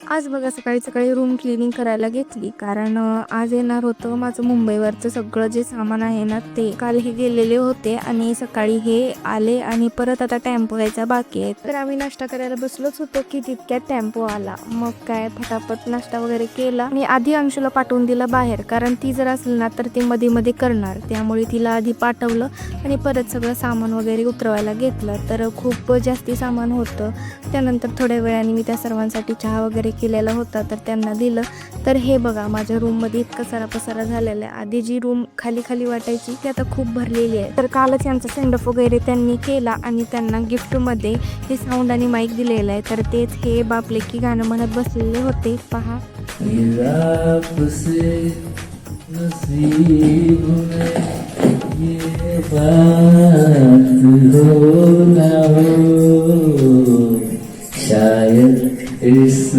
आज बघा सकाळी सकाळी रूम क्लिनिंग करायला घेतली, कारण आज येणार होतं माझं मुंबईवरचं सगळं जे सामान आहे ना ते. काल हे गेलेले होते आणि सकाळी हे आले आणि परत आता टेम्पो यायचा बाकी आहे. तर आम्ही नाश्ता करायला बसलोच होतो की तितक्यात टेम्पो आला. मग काय फटाफट नाश्ता वगैरे केला आणि आधी अंशूला पाठवून दिलं बाहेर, कारण ती जर असेल ना तर ती मध्ये मध्ये करणार, त्यामुळे तिला आधी पाठवलं आणि परत सगळं सामान वगैरे उतरवायला घेतलं. तर खूप जास्ती सामान होतं. त्यानंतर थोड्या वेळाने मी त्या सर्वांसाठी चहा वगैरे केलेला होता तर त्यांना दिलं. तर हे बघा माझ्या रूममध्ये इतका सारा पसारा झालेला आहे. आधी जी रूम खाली खाली वाटायची ती आता खूप भरलेली आहे. तर कालच यांचा सेंडऑफ वगैरे त्यांनी केला आणि त्यांना गिफ्टमध्ये हे साऊंड आणि माईक दिलेलं आहे. तर तेच हे बाप लेकी गाणं म्हणत बसलेले होते पहा. शायद इस